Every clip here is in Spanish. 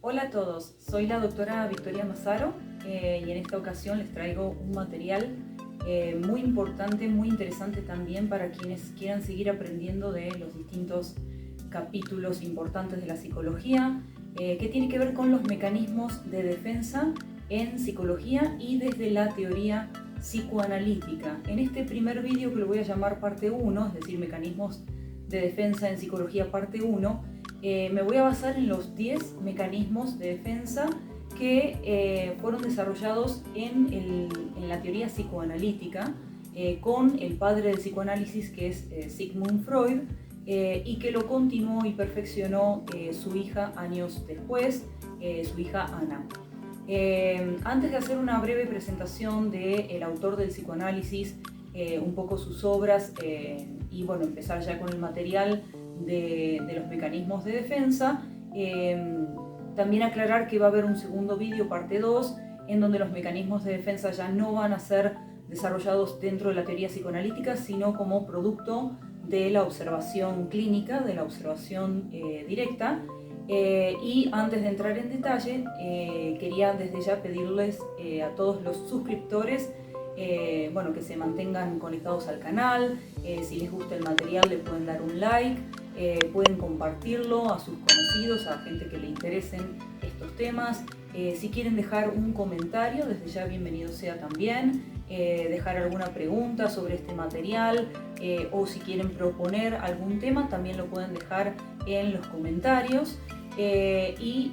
Hola a todos, soy la doctora Victoria Massaro y en esta ocasión les traigo un material muy importante, muy interesante también para quienes quieran seguir aprendiendo de los distintos capítulos importantes de la psicología, que tiene que ver con los mecanismos de defensa en psicología y desde la teoría psicoanalítica. En este primer vídeo, que lo voy a llamar parte 1, es decir, mecanismos de defensa en psicología parte 1, me voy a basar en los 10 mecanismos de defensa que fueron desarrollados en la teoría psicoanalítica con el padre del psicoanálisis, que es Sigmund Freud, y que lo continuó y perfeccionó su hija años después, su hija Ana. Antes de hacer una breve presentación del autor del psicoanálisis, un poco sus obras y bueno, empezar ya con el material de los mecanismos de defensa, también aclarar que va a haber un segundo vídeo, parte 2, en donde los mecanismos de defensa ya no van a ser desarrollados dentro de la teoría psicoanalítica, sino como producto de la observación clínica, de la observación directa. Y antes de entrar en detalle, quería desde ya pedirles a todos los suscriptores bueno, que se mantengan conectados al canal. Si les gusta el material, le pueden dar un like, pueden compartirlo a sus conocidos, a gente que le interesen estos temas. Si quieren dejar un comentario, desde ya bienvenido sea también. Dejar alguna pregunta sobre este material o si quieren proponer algún tema, también lo pueden dejar en los comentarios. Y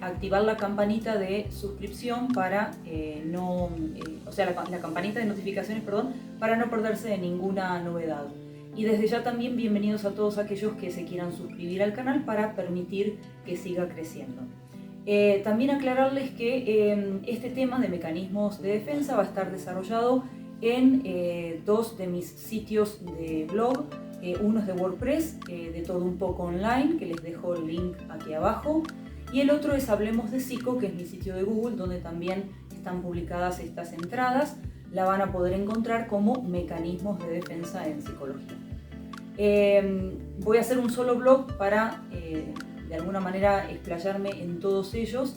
activar la campanita de suscripción para la campanita de notificaciones, perdón, para no perderse de ninguna novedad. Y desde ya también bienvenidos a todos aquellos que se quieran suscribir al canal para permitir que siga creciendo. También aclararles que este tema de mecanismos de defensa va a estar desarrollado en dos de mis sitios de blog. Uno es de WordPress, de todo un poco online, que les dejo el link aquí abajo, y el otro es Hablemos de Psico, que es mi sitio de Google, donde también están publicadas estas entradas. La van a poder encontrar como mecanismos de defensa en psicología. Voy a hacer un solo blog para de alguna manera explayarme en todos ellos,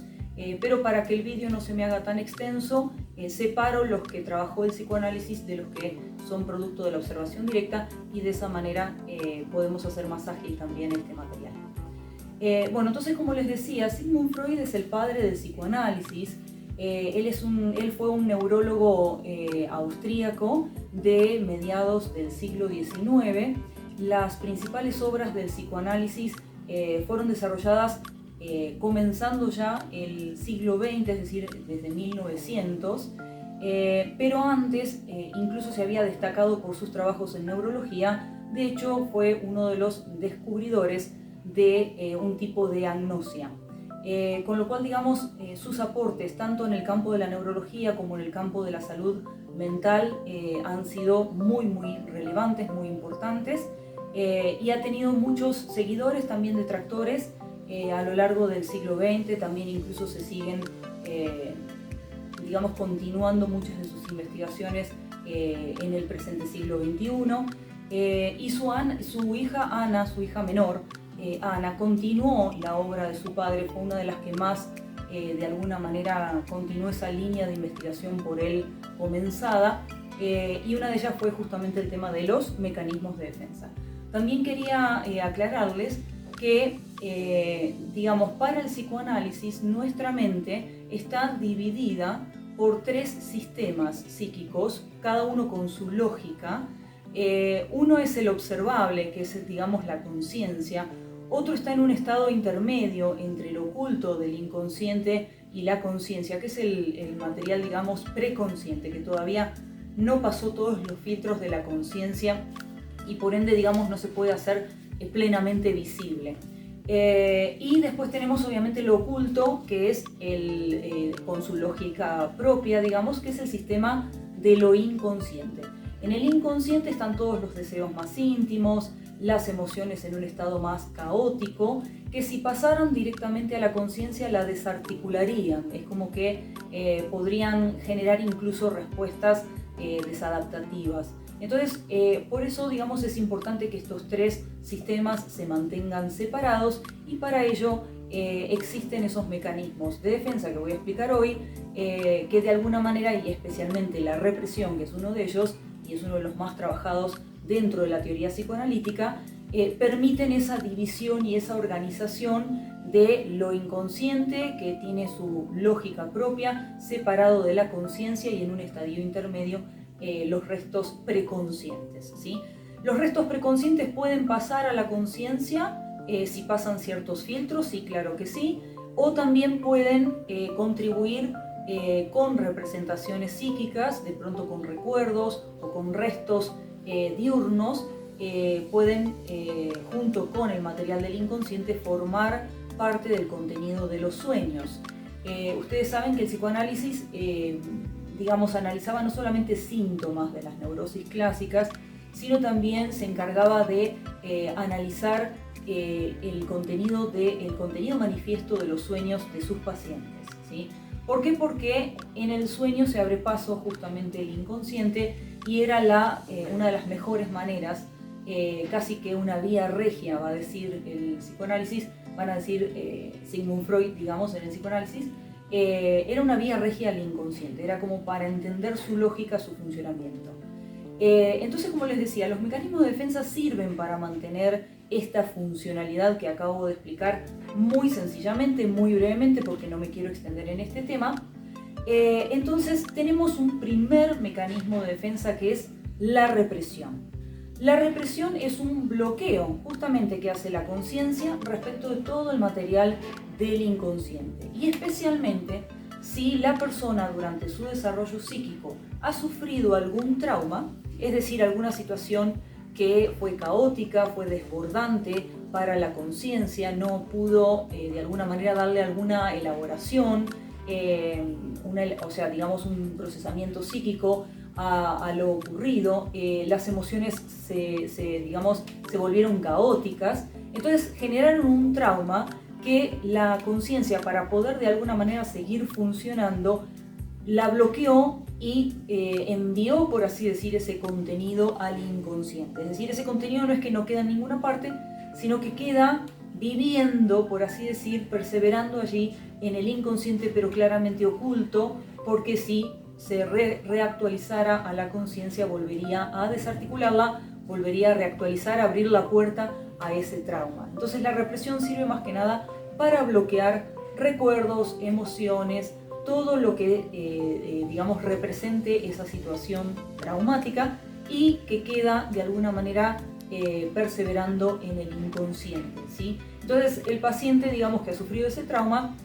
pero para que el vídeo no se me haga tan extenso, separo los que trabajó el psicoanálisis de los que son producto de la observación directa, y de esa manera podemos hacer más ágil también este material. Bueno, entonces, como les decía, Sigmund Freud es el padre del psicoanálisis. Él fue un neurólogo austríaco de mediados del siglo XIX. Las principales obras del psicoanálisis fueron desarrolladas comenzando ya el siglo XX, es decir, desde 1900, pero antes incluso se había destacado por sus trabajos en neurología. De hecho, fue uno de los descubridores de un tipo de agnosia. Con lo cual, digamos, sus aportes tanto en el campo de la neurología como en el campo de la salud mental han sido muy relevantes, muy importantes, y ha tenido muchos seguidores, también detractores, a lo largo del siglo XX. También incluso se siguen digamos, continuando muchas de sus investigaciones en el presente siglo XXI. Y su hija Ana, su hija menor, Ana, continuó la obra de su padre, fue una de las que más de alguna manera continuó esa línea de investigación por él comenzada, y una de ellas fue justamente el tema de los mecanismos de defensa. También quería aclararles que, digamos, para el psicoanálisis nuestra mente está dividida por 3 sistemas psíquicos, cada uno con su lógica. Uno es el observable, que es, digamos, la conciencia. Otro está en un estado intermedio entre el oculto del inconsciente y la conciencia, que es el material, digamos, preconsciente, que todavía no pasó todos los filtros de la conciencia y por ende, digamos, no se puede hacer plenamente visible. Y después tenemos obviamente lo oculto, que es con su lógica propia, digamos, que es el sistema de lo inconsciente. En el inconsciente están todos los deseos más íntimos, las emociones en un estado más caótico, que si pasaran directamente a la conciencia la desarticularían. Es como que podrían generar incluso respuestas desadaptativas. Entonces, por eso, digamos, es importante que estos 3 sistemas se mantengan separados, y para ello existen esos mecanismos de defensa que voy a explicar hoy, que de alguna manera, y especialmente la represión, que es uno de ellos, y es uno de los más trabajados dentro de la teoría psicoanalítica, permiten esa división y esa organización de lo inconsciente, que tiene su lógica propia, separado de la conciencia, y en un estadio intermedio los restos preconscientes, ¿sí? Los restos preconscientes pueden pasar a la conciencia si pasan ciertos filtros, sí, claro que sí, o también pueden contribuir con representaciones psíquicas, de pronto con recuerdos o con restos diurnos, pueden, junto con el material del inconsciente, formar parte del contenido de los sueños. Ustedes saben que el psicoanálisis, digamos, analizaba no solamente síntomas de las neurosis clásicas, sino también se encargaba de analizar el contenido manifiesto de los sueños de sus pacientes, ¿sí? ¿Por qué? Porque en el sueño se abre paso justamente el inconsciente, y era una de las mejores maneras, casi que una vía regia, va a decir el psicoanálisis, van a decir Sigmund Freud, digamos, en el psicoanálisis, era una vía regia al inconsciente, era como para entender su lógica, su funcionamiento. Entonces, como les decía, los mecanismos de defensa sirven para mantener esta funcionalidad que acabo de explicar muy sencillamente, muy brevemente, porque no me quiero extender en este tema. Entonces, tenemos un primer mecanismo de defensa, que es la represión. La represión es un bloqueo justamente que hace la conciencia respecto de todo el material del inconsciente, y especialmente si la persona durante su desarrollo psíquico ha sufrido algún trauma, es decir, alguna situación que fue caótica, fue desbordante para la conciencia, no pudo de alguna manera darle alguna elaboración, o sea, digamos, un procesamiento psíquico a lo ocurrido, las emociones se volvieron caóticas, entonces generaron un trauma que la conciencia, para poder de alguna manera seguir funcionando, la bloqueó y envió, por así decir, ese contenido al inconsciente. Es decir, ese contenido no es que no queda en ninguna parte, sino que queda viviendo, por así decir, perseverando allí en el inconsciente, pero claramente oculto, porque si se reactualizara a la conciencia, volvería a desarticularla, volvería a reactualizar, a abrir la puerta a ese trauma. Entonces la represión sirve más que nada para bloquear recuerdos, emociones, todo lo que digamos represente esa situación traumática y que queda de alguna manera perseverando en el inconsciente, ¿sí? Entonces el paciente, digamos, que ha sufrido ese trauma,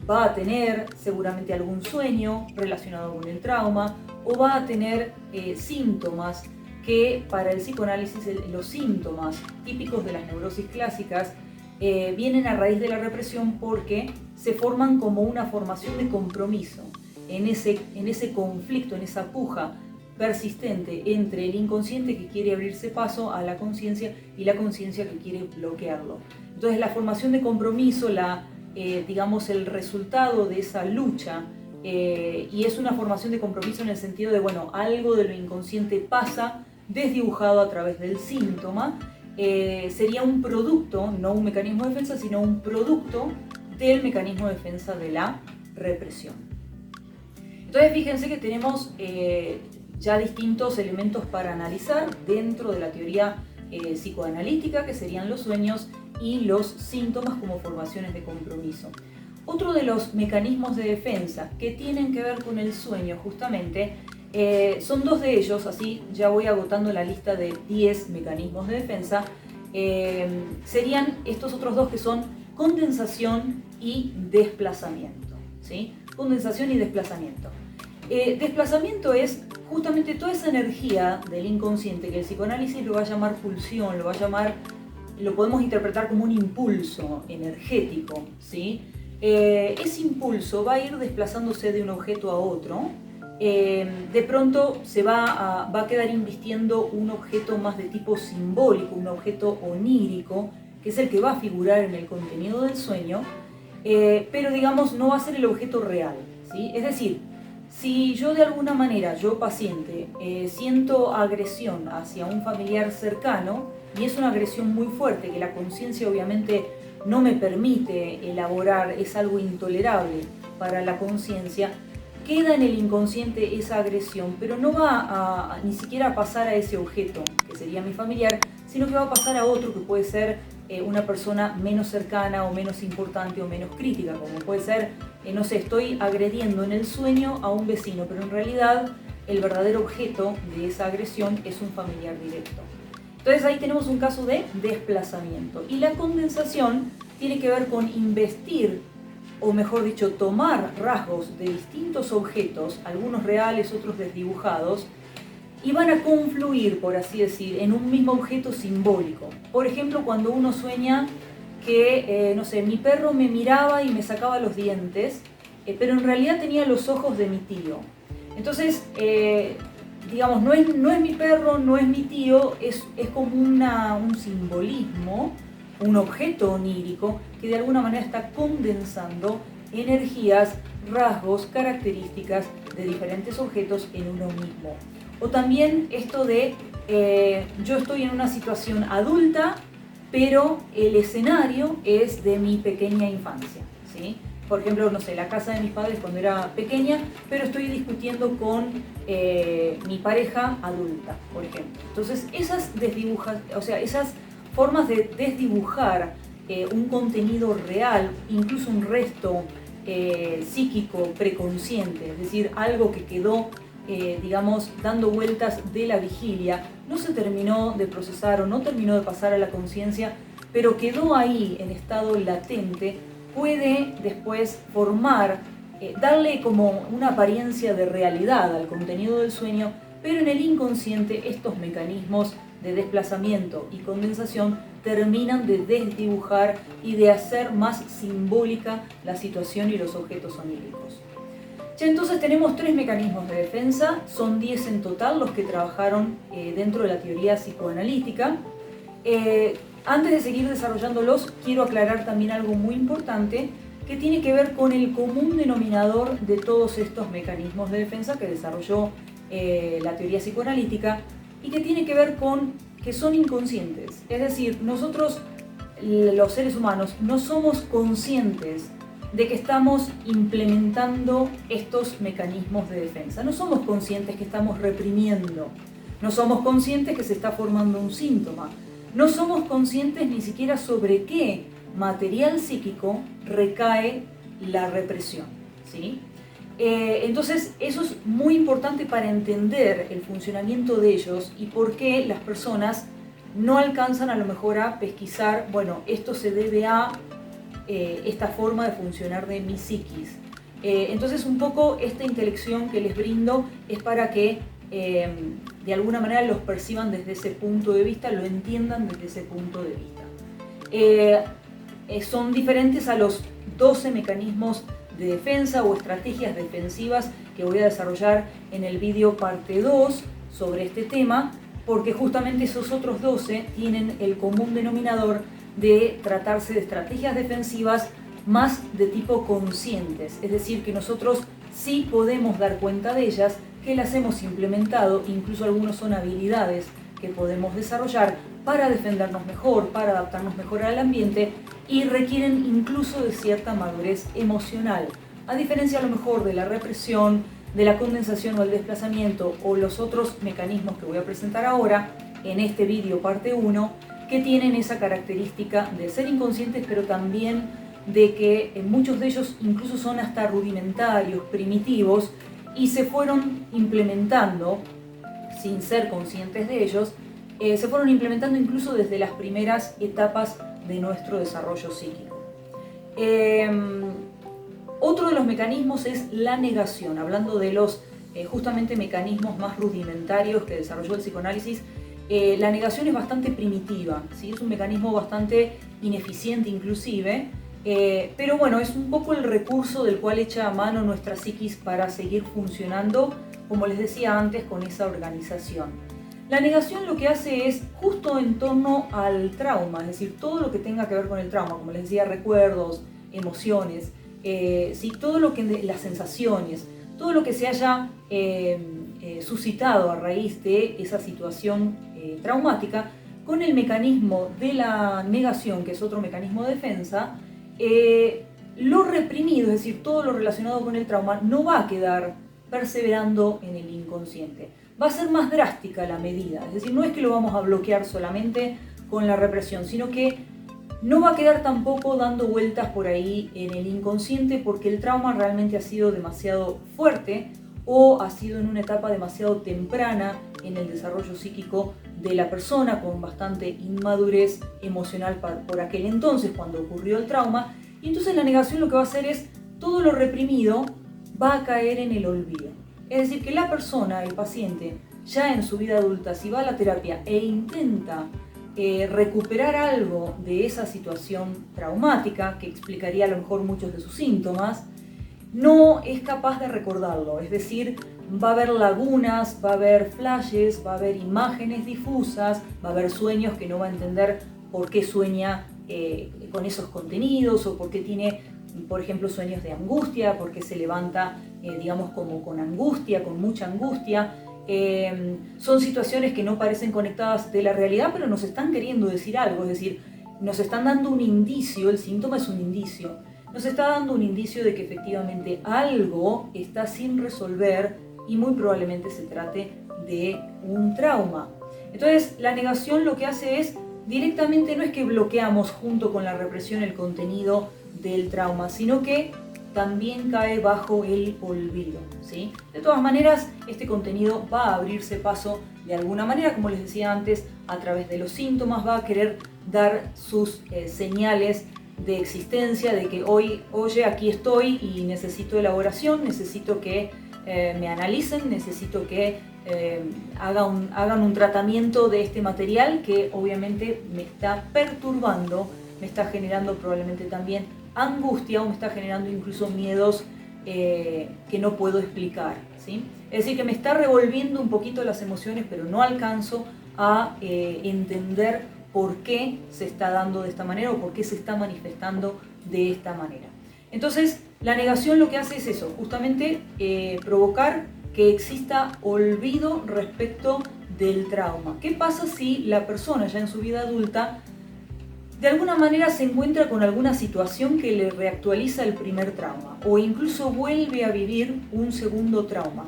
va a tener seguramente algún sueño relacionado con el trauma, o va a tener síntomas que para el psicoanálisis los síntomas típicos de las neurosis clásicas vienen a raíz de la represión, porque se forman como una formación de compromiso en ese conflicto, en esa puja persistente entre el inconsciente, que quiere abrirse paso a la conciencia, y la conciencia, que quiere bloquearlo. Entonces la formación de compromiso, digamos, el resultado de esa lucha, y es una formación de compromiso en el sentido de, bueno, algo de lo inconsciente pasa desdibujado a través del síntoma, sería un producto, no un mecanismo de defensa, sino un producto del mecanismo de defensa de la represión. Entonces fíjense que tenemos ya distintos elementos para analizar dentro de la teoría psicoanalítica, que serían los sueños y los síntomas como formaciones de compromiso. Otro de los mecanismos de defensa que tienen que ver con el sueño justamente, son dos de ellos, así ya voy agotando la lista de 10 mecanismos de defensa. Serían estos otros dos, que son condensación y desplazamiento, ¿sí? Condensación y desplazamiento. Desplazamiento es justamente toda esa energía del inconsciente, que el psicoanálisis lo va a llamar pulsión, lo podemos interpretar como un impulso energético, ¿sí? Ese impulso va a ir desplazándose de un objeto a otro. De pronto va a quedar invistiendo un objeto más de tipo simbólico, un objeto onírico, que es el que va a figurar en el contenido del sueño, pero digamos no va a ser el objeto real, ¿sí? Es decir, si yo de alguna manera, yo paciente, siento agresión hacia un familiar cercano, y es una agresión muy fuerte, que la conciencia obviamente no me permite elaborar, es algo intolerable para la conciencia, queda en el inconsciente esa agresión, pero no va ni siquiera a pasar a ese objeto, que sería mi familiar, sino que va a pasar a otro que puede ser una persona menos cercana o menos importante o menos crítica, como puede ser, no sé, estoy agrediendo en el sueño a un vecino, pero en realidad el verdadero objeto de esa agresión es un familiar directo. Entonces ahí tenemos un caso de desplazamiento. Y la condensación tiene que ver con investir, o mejor dicho, tomar rasgos de distintos objetos, algunos reales, otros desdibujados, y van a confluir, por así decir, en un mismo objeto simbólico. Por ejemplo, cuando uno sueña que, no sé, mi perro me miraba y me sacaba los dientes, pero en realidad tenía los ojos de mi tío. Entonces, digamos, no es mi perro, no es mi tío, es como un simbolismo, un objeto onírico que de alguna manera está condensando energías, rasgos, características de diferentes objetos en uno mismo. O también esto de yo estoy en una situación adulta, pero el escenario es de mi pequeña infancia, ¿sí? Por ejemplo, no sé, la casa de mis padres cuando era pequeña, pero estoy discutiendo con mi pareja adulta, por ejemplo. Entonces, esas formas de desdibujar un contenido real, incluso un resto psíquico preconsciente, es decir, algo que quedó digamos, dando vueltas de la vigilia, no se terminó de procesar o no terminó de pasar a la conciencia, pero quedó ahí en estado latente, puede después formar, darle como una apariencia de realidad al contenido del sueño, pero en el inconsciente estos mecanismos de desplazamiento y condensación terminan de desdibujar y de hacer más simbólica la situación y los objetos oníricos. Ya entonces tenemos 3 mecanismos de defensa, son 10 en total los que trabajaron dentro de la teoría psicoanalítica. Antes de seguir desarrollándolos, quiero aclarar también algo muy importante que tiene que ver con el común denominador de todos estos mecanismos de defensa que desarrolló la teoría psicoanalítica y que tiene que ver con que son inconscientes. Es decir, nosotros, los seres humanos, no somos conscientes de que estamos implementando estos mecanismos de defensa. No somos conscientes que estamos reprimiendo, no somos conscientes que se está formando un síntoma, no somos conscientes ni siquiera sobre qué material psíquico recae la represión, ¿sí? Entonces eso es muy importante para entender el funcionamiento de ellos y por qué las personas no alcanzan a lo mejor a pesquisar, bueno, esto se debe a esta forma de funcionar de mi psiquis. Entonces un poco esta intelección que les brindo es para que de alguna manera los perciban desde ese punto de vista, lo entiendan desde ese punto de vista. Son diferentes a los 12 mecanismos de defensa o estrategias defensivas que voy a desarrollar en el vídeo parte 2 sobre este tema, porque justamente esos otros 12 tienen el común denominador de tratarse de estrategias defensivas más de tipo conscientes, es decir, que nosotros sí podemos dar cuenta de ellas, que las hemos implementado, incluso algunos son habilidades que podemos desarrollar para defendernos mejor, para adaptarnos mejor al ambiente y requieren incluso de cierta madurez emocional, a diferencia a lo mejor de la represión, de la condensación o el desplazamiento o los otros mecanismos que voy a presentar ahora en este vídeo parte 1, que tienen esa característica de ser inconscientes, pero también de que muchos de ellos incluso son hasta rudimentarios, primitivos, y se fueron implementando, sin ser conscientes de ellos, se fueron implementando incluso desde las primeras etapas de nuestro desarrollo psíquico. Otro de los mecanismos es la negación, hablando de los justamente mecanismos más rudimentarios que desarrolló el psicoanálisis. La negación es bastante primitiva, ¿sí? Es un mecanismo bastante ineficiente inclusive, pero bueno, es un poco el recurso del cual echa a mano nuestra psiquis para seguir funcionando, como les decía antes, con esa organización. La negación lo que hace es justo en torno al trauma, es decir, todo lo que tenga que ver con el trauma, como les decía, recuerdos, emociones, ¿sí? Todo lo que, las sensaciones, todo lo que se haya suscitado a raíz de esa situación traumática, con el mecanismo de la negación, que es otro mecanismo de defensa, lo reprimido, es decir, todo lo relacionado con el trauma, no va a quedar perseverando en el inconsciente. Va a ser más drástica la medida, es decir, no es que lo vamos a bloquear solamente con la represión, sino que no va a quedar tampoco dando vueltas por ahí en el inconsciente porque el trauma realmente ha sido demasiado fuerte o ha sido en una etapa demasiado temprana en el desarrollo psíquico de la persona, con bastante inmadurez emocional por aquel entonces cuando ocurrió el trauma. Y entonces la negación lo que va a hacer es todo lo reprimido va a caer en el olvido. Es decir, que la persona, el paciente, ya en su vida adulta, si va a la terapia e intenta recuperar algo de esa situación traumática, que explicaría a lo mejor muchos de sus síntomas, no es capaz de recordarlo. Es decir, va a haber lagunas, va a haber flashes, va a haber imágenes difusas, va a haber sueños que no va a entender por qué sueña con esos contenidos o por qué tiene, por ejemplo, sueños de angustia, por qué se levanta, digamos, como con angustia, con mucha angustia. Son situaciones que no parecen conectadas de la realidad, pero nos están queriendo decir algo, es decir, nos están dando un indicio, el síntoma es un indicio, nos está dando un indicio de que efectivamente algo está sin resolver y muy probablemente se trate de un trauma. Entonces, la negación lo que hace es, directamente no es que bloqueamos junto con la represión el contenido del trauma, sino que también cae bajo el olvido, ¿sí? De todas maneras, este contenido va a abrirse paso de alguna manera, como les decía antes, a través de los síntomas, va a querer dar sus señales de existencia, de que hoy, oye, aquí estoy y necesito elaboración, necesito que me analicen, necesito que hagan un tratamiento de este material que obviamente me está perturbando, me está generando probablemente también angustia o me está generando incluso miedos que no puedo explicar, ¿sí? Es decir, que me está revolviendo un poquito las emociones, pero no alcanzo a entender por qué se está dando de esta manera o por qué se está manifestando de esta manera. Entonces, la negación lo que hace es eso, justamente provocar que exista olvido respecto del trauma. ¿Qué pasa si la persona ya en su vida adulta de alguna manera se encuentra con alguna situación que le reactualiza el primer trauma o incluso vuelve a vivir un segundo trauma?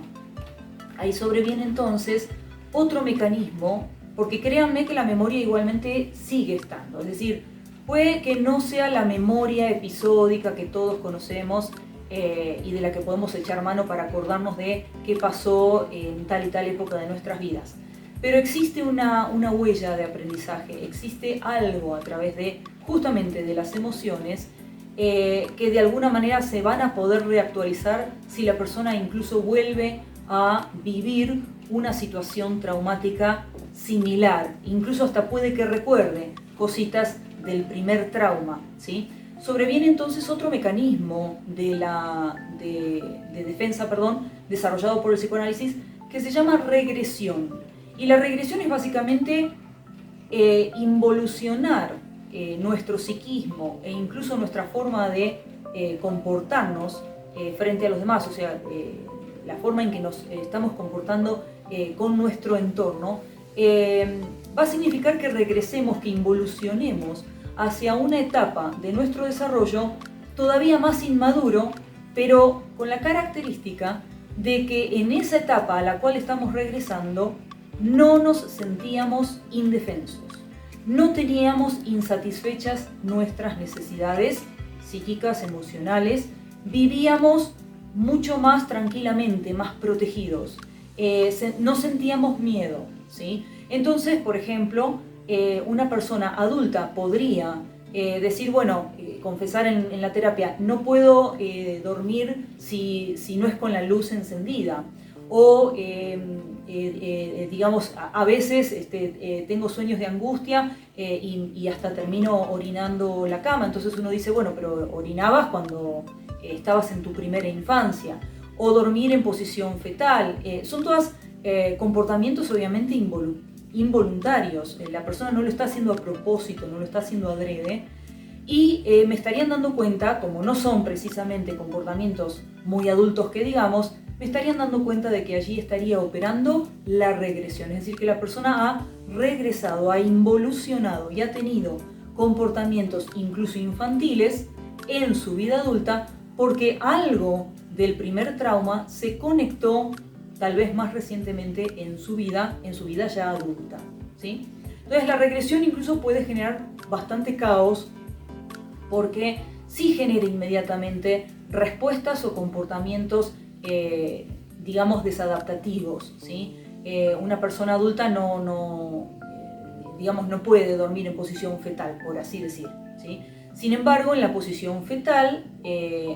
Ahí sobreviene entonces otro mecanismo, porque créanme que la memoria igualmente sigue estando, es decir, puede que no sea la memoria episódica que todos conocemos y de la que podemos echar mano para acordarnos de qué pasó en tal y tal época de nuestras vidas. Pero existe una huella de aprendizaje, existe algo a través de, justamente de las emociones, que de alguna manera se van a poder reactualizar si la persona incluso vuelve a vivir una situación traumática similar. Incluso hasta puede que recuerde cositas del primer trauma, ¿sí? Sobreviene entonces otro mecanismo de defensa, desarrollado por el psicoanálisis, que se llama regresión. Y la regresión es básicamente involucionar nuestro psiquismo e incluso nuestra forma de comportarnos frente a los demás, o sea, la forma en que nos estamos comportando con nuestro entorno, va a significar que regresemos, que involucionemos hacia una etapa de nuestro desarrollo todavía más inmaduro, pero con la característica de que en esa etapa a la cual estamos regresando no nos sentíamos indefensos, no teníamos insatisfechas nuestras necesidades psíquicas, emocionales, vivíamos mucho más tranquilamente, más protegidos, no sentíamos miedo, ¿sí? Entonces, por ejemplo, una persona adulta podría decir, bueno, confesar en la terapia, no puedo dormir si no es con la luz encendida, o digamos, a veces tengo sueños de angustia y hasta termino orinando la cama. Entonces uno dice, bueno, pero orinabas cuando estabas en tu primera infancia, o dormir en posición fetal. Son todos comportamientos obviamente involuntarios. La persona no lo está haciendo a propósito, no lo está haciendo adrede, y me estarían dando cuenta, como no son precisamente comportamientos muy adultos que digamos, me estarían dando cuenta de que allí estaría operando la regresión, es decir, que la persona ha regresado, ha involucionado y ha tenido comportamientos incluso infantiles en su vida adulta porque algo del primer trauma se conectó tal vez más recientemente en su vida ya adulta, ¿sí? Entonces la regresión incluso puede generar bastante caos porque sí genera inmediatamente respuestas o comportamientos, digamos, desadaptativos, ¿sí? Una persona adulta no puede dormir en posición fetal, por así decir, ¿sí? Sin embargo, en la posición fetal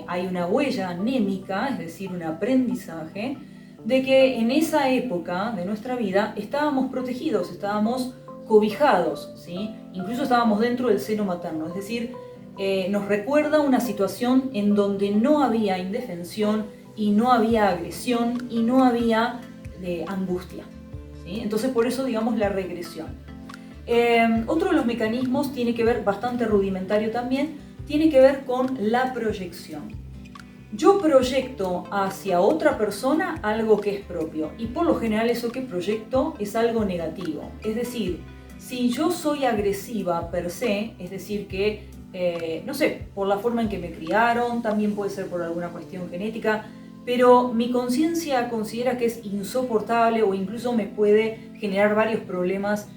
hay una huella anémica, es decir, un aprendizaje de que en esa época de nuestra vida estábamos protegidos, estábamos cobijados, ¿sí? Incluso estábamos dentro del seno materno, es decir, nos recuerda una situación en donde no había indefensión y no había agresión y no había angustia, ¿sí? Entonces por eso digamos la regresión. Otro de los mecanismos tiene que ver, bastante rudimentario también, tiene que ver con la proyección. Yo proyecto hacia otra persona algo que es propio y por lo general eso que proyecto es algo negativo. Es decir, si yo soy agresiva per se, es decir que, no sé, por la forma en que me criaron, también puede ser por alguna cuestión genética, pero mi conciencia considera que es insoportable o incluso me puede generar varios problemas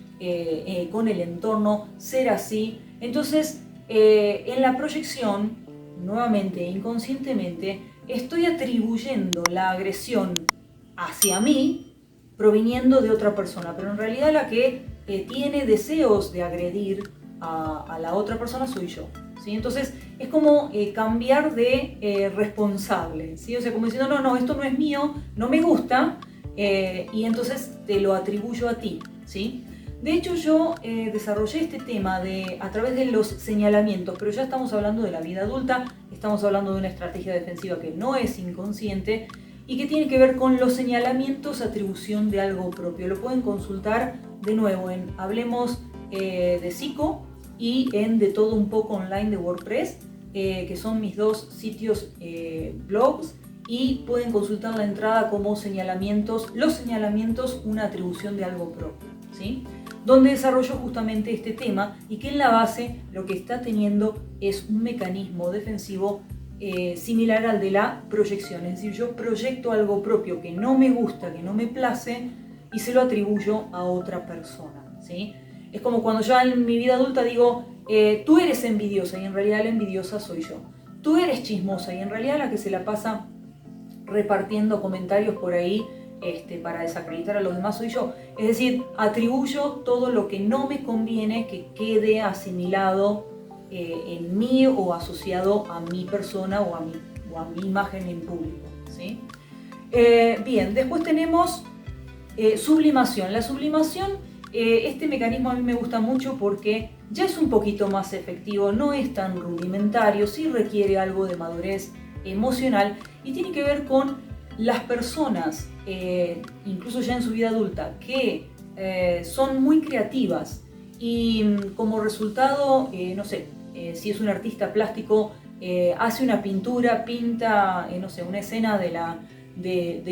con el entorno, ser así. Entonces, en la proyección, nuevamente inconscientemente, estoy atribuyendo la agresión hacia mí proviniendo de otra persona, pero en realidad la que tiene deseos de agredir a la otra persona soy yo, ¿sí? Entonces es como cambiar de responsable, ¿sí? O sea, como diciendo, no, esto no es mío, no me gusta, y entonces te lo atribuyo a ti, ¿sí? De hecho, yo desarrollé este tema a través de los señalamientos, pero ya estamos hablando de la vida adulta, estamos hablando de una estrategia defensiva que no es inconsciente y que tiene que ver con los señalamientos, atribución de algo propio. Lo pueden consultar de nuevo en Hablemos de Psico y en De Todo Un Poco Online de WordPress, que son mis dos sitios blogs, y pueden consultar la entrada como señalamientos, los señalamientos, una atribución de algo propio, ¿sí? Donde desarrollo justamente este tema y que en la base lo que está teniendo es un mecanismo defensivo similar al de la proyección. Es decir, yo proyecto algo propio que no me gusta, que no me place y se lo atribuyo a otra persona, ¿sí? Es como cuando yo en mi vida adulta digo, tú eres envidiosa y en realidad la envidiosa soy yo. Tú eres chismosa y en realidad la que se la pasa repartiendo comentarios por ahí para desacreditar a los demás soy yo. Es decir, atribuyo todo lo que no me conviene que quede asimilado en mí o asociado a mi persona o a mi imagen en público, ¿sí? Bien, después tenemos sublimación. La sublimación, este mecanismo a mí me gusta mucho porque ya es un poquito más efectivo, no es tan rudimentario, sí requiere algo de madurez emocional y tiene que ver con las personas, incluso ya en su vida adulta, que son muy creativas y como resultado, no sé, si es un artista plástico, hace una pintura, pinta, no sé, una escena de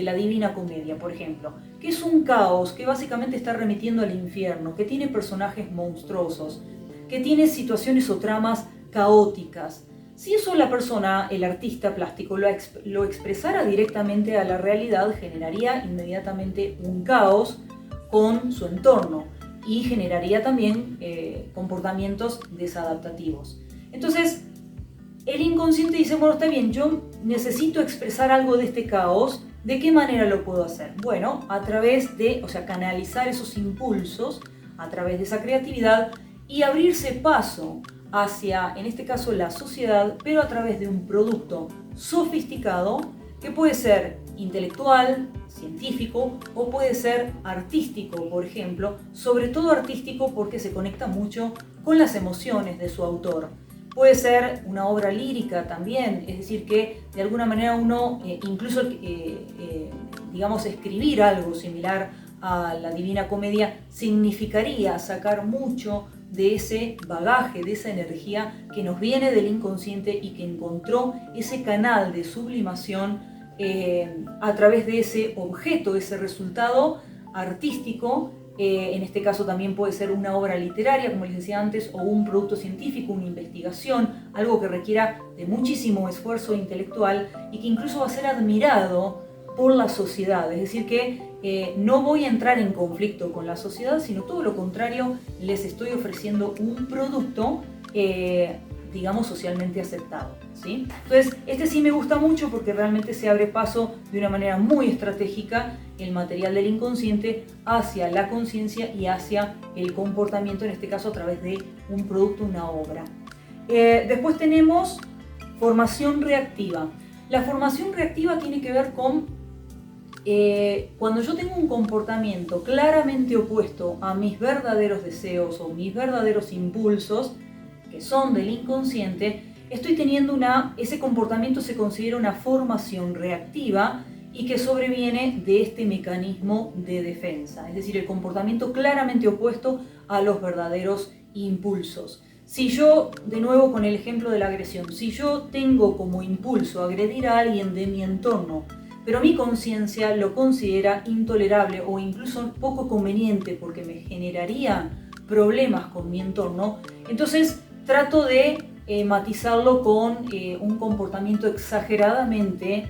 la Divina Comedia, por ejemplo, que es un caos, que básicamente está remitiendo al infierno, que tiene personajes monstruosos, que tiene situaciones o tramas caóticas. Si eso la persona, el artista plástico, lo expresara directamente a la realidad, generaría inmediatamente un caos con su entorno y generaría también comportamientos desadaptativos. Entonces, el inconsciente dice, bueno, está bien, yo necesito expresar algo de este caos, ¿de qué manera lo puedo hacer? Bueno, a través de, canalizar esos impulsos, a través de esa creatividad y abrirse paso hacia, en este caso, la sociedad, pero a través de un producto sofisticado que puede ser intelectual, científico o puede ser artístico, por ejemplo, sobre todo artístico porque se conecta mucho con las emociones de su autor. Puede ser una obra lírica también, es decir, que de alguna manera uno, incluso, digamos, escribir algo similar a la Divina Comedia significaría sacar mucho de ese bagaje, de esa energía que nos viene del inconsciente y que encontró ese canal de sublimación a través de ese objeto, ese resultado artístico. En este caso también puede ser una obra literaria, como les decía antes, o un producto científico, una investigación, algo que requiera de muchísimo esfuerzo intelectual y que incluso va a ser admirado por la sociedad. Es decir, que no voy a entrar en conflicto con la sociedad, sino todo lo contrario, les estoy ofreciendo un producto, digamos, socialmente aceptado, ¿sí? Entonces, este sí me gusta mucho porque realmente se abre paso de una manera muy estratégica el material del inconsciente hacia la conciencia y hacia el comportamiento, en este caso a través de un producto, una obra. Después tenemos formación reactiva. La formación reactiva tiene que ver con cuando yo tengo un comportamiento claramente opuesto a mis verdaderos deseos o mis verdaderos impulsos, que son del inconsciente, estoy teniendo ese comportamiento se considera una formación reactiva y que sobreviene de este mecanismo de defensa, es decir, el comportamiento claramente opuesto a los verdaderos impulsos. Si yo, de nuevo con el ejemplo de la agresión, si yo tengo como impulso agredir a alguien de mi entorno, pero mi conciencia lo considera intolerable o incluso poco conveniente porque me generaría problemas con mi entorno, entonces trato de matizarlo con un comportamiento exageradamente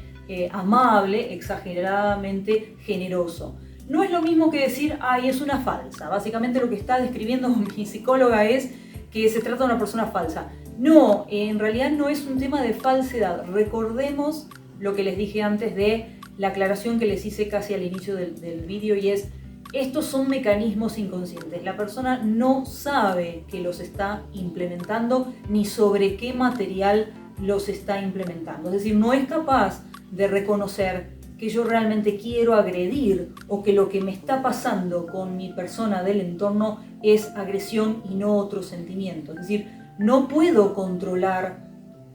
amable, exageradamente generoso. No es lo mismo que decir, ay, es una falsa. Básicamente lo que está describiendo mi psicóloga es que se trata de una persona falsa. No, en realidad no es un tema de falsedad. Recordemos lo que les dije antes de la aclaración que les hice casi al inicio del vídeo, y es, estos son mecanismos inconscientes. La persona no sabe que los está implementando ni sobre qué material los está implementando. Es decir, no es capaz de reconocer que yo realmente quiero agredir o que lo que me está pasando con mi persona del entorno es agresión y no otro sentimiento. Es decir, no puedo controlar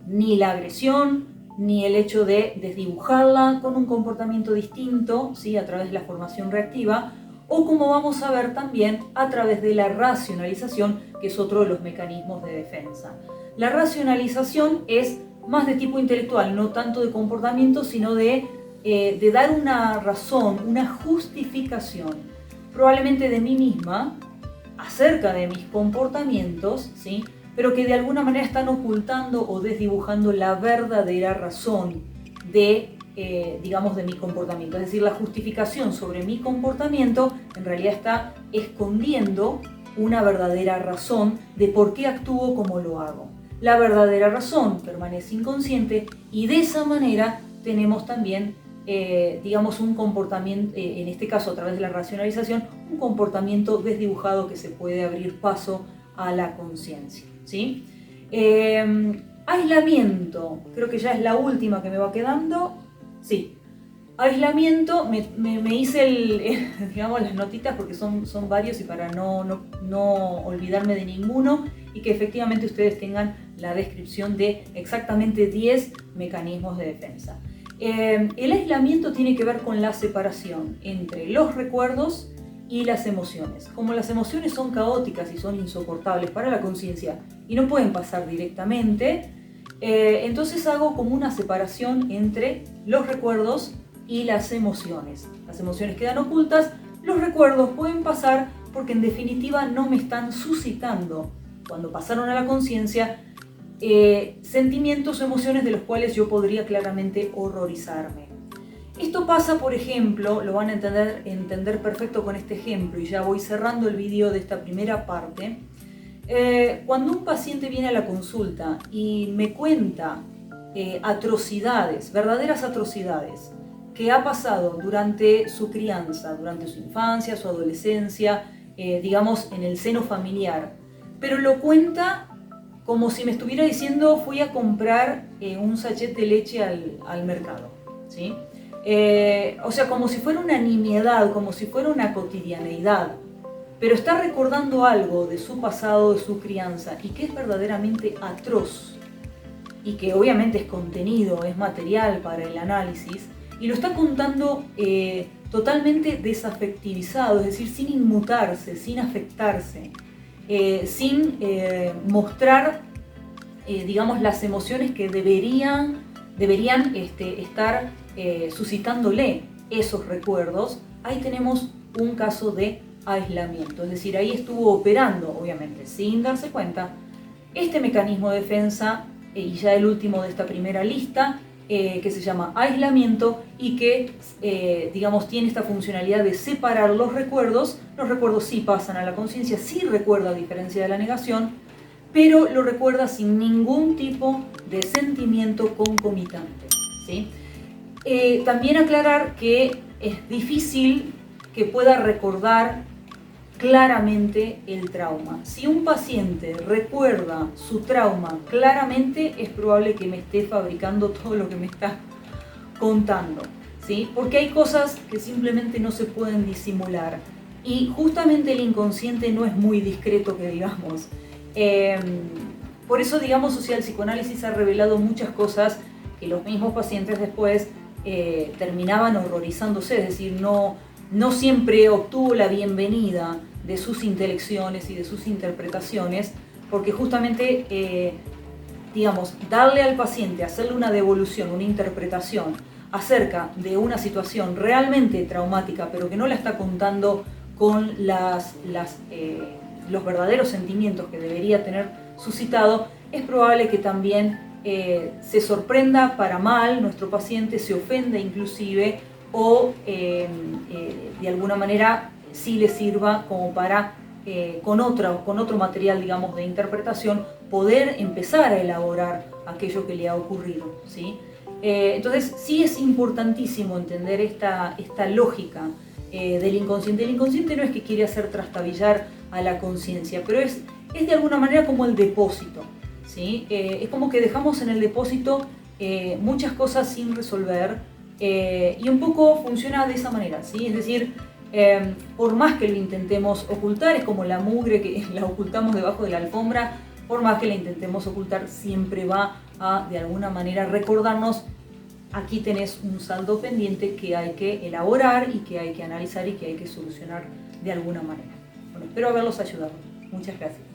ni la agresión ni el hecho de desdibujarla con un comportamiento distinto, ¿sí? A través de la formación reactiva, o como vamos a ver también a través de la racionalización, que es otro de los mecanismos de defensa. La racionalización es más de tipo intelectual, no tanto de comportamiento, sino de dar una razón, una justificación, probablemente de mí misma, acerca de mis comportamientos, ¿sí? Pero que de alguna manera están ocultando o desdibujando la verdadera razón de, digamos, de mi comportamiento. Es decir, la justificación sobre mi comportamiento en realidad está escondiendo una verdadera razón de por qué actúo como lo hago. La verdadera razón permanece inconsciente y de esa manera tenemos también, digamos, un comportamiento, en este caso a través de la racionalización, un comportamiento desdibujado que se puede abrir paso a la conciencia, ¿sí? Aislamiento, creo que ya es la última que me va quedando. Sí, aislamiento, me hice digamos, las notitas porque son varios y para no olvidarme de ninguno, y que efectivamente ustedes tengan la descripción de exactamente 10 mecanismos de defensa. El aislamiento tiene que ver con la separación entre los recuerdos y las emociones. Como las emociones son caóticas y son insoportables para la conciencia y no pueden pasar directamente, entonces hago como una separación entre los recuerdos y las emociones. Las emociones quedan ocultas, los recuerdos pueden pasar porque en definitiva no me están suscitando, cuando pasaron a la conciencia, sentimientos o emociones de los cuales yo podría claramente horrorizarme. Esto pasa, por ejemplo, lo van a entender perfecto con este ejemplo, y ya voy cerrando el vídeo de esta primera parte. Cuando un paciente viene a la consulta y me cuenta atrocidades, verdaderas atrocidades, que ha pasado durante su crianza, durante su infancia, su adolescencia, digamos en el seno familiar, pero lo cuenta como si me estuviera diciendo fui a comprar un sachet de leche al mercado, ¿sí? O sea, como si fuera una nimiedad, como si fuera una cotidianeidad, pero está recordando algo de su pasado, de su crianza, y que es verdaderamente atroz, y que obviamente es contenido, es material para el análisis, y lo está contando totalmente desafectivizado, es decir, sin inmutarse, sin afectarse, sin mostrar, digamos, las emociones que deberían estar suscitándole esos recuerdos, ahí tenemos un caso de aislamiento. Es decir, ahí estuvo operando, obviamente, sin darse cuenta, este mecanismo de defensa, y ya el último de esta primera lista, que se llama aislamiento y que, digamos, tiene esta funcionalidad de separar los recuerdos. Los recuerdos sí pasan a la conciencia, sí recuerda a diferencia de la negación, pero lo recuerda sin ningún tipo de sentimiento concomitante, ¿sí? También aclarar que es difícil que pueda recordar claramente el trauma. Si un paciente recuerda su trauma claramente, es probable que me esté fabricando todo lo que me está contando, ¿sí? Porque hay cosas que simplemente no se pueden disimular y justamente el inconsciente no es muy discreto, que digamos. Por eso, digamos, o sea, el psicoanálisis ha revelado muchas cosas que los mismos pacientes después terminaban horrorizándose, es decir, no siempre obtuvo la bienvenida de sus intelecciones y de sus interpretaciones, porque justamente, digamos, darle al paciente, hacerle una devolución, una interpretación acerca de una situación realmente traumática, pero que no la está contando con los verdaderos sentimientos que debería tener suscitado, es probable que también se sorprenda para mal nuestro paciente, se ofenda inclusive, o de alguna manera sí le sirva como para, con otro material, digamos, de interpretación, poder empezar a elaborar aquello que le ha ocurrido, ¿sí? Entonces sí es importantísimo entender esta lógica del inconsciente. El inconsciente no es que quiere hacer trastabillar a la conciencia, pero es de alguna manera como el depósito, ¿sí? Es como que dejamos en el depósito muchas cosas sin resolver, y un poco funciona de esa manera, ¿sí? Es decir, por más que lo intentemos ocultar, es como la mugre que la ocultamos debajo de la alfombra, por más que la intentemos ocultar, siempre va a, de alguna manera, recordarnos: aquí tenés un saldo pendiente que hay que elaborar y que hay que analizar y que hay que solucionar de alguna manera. Bueno, espero haberlos ayudado. Muchas gracias.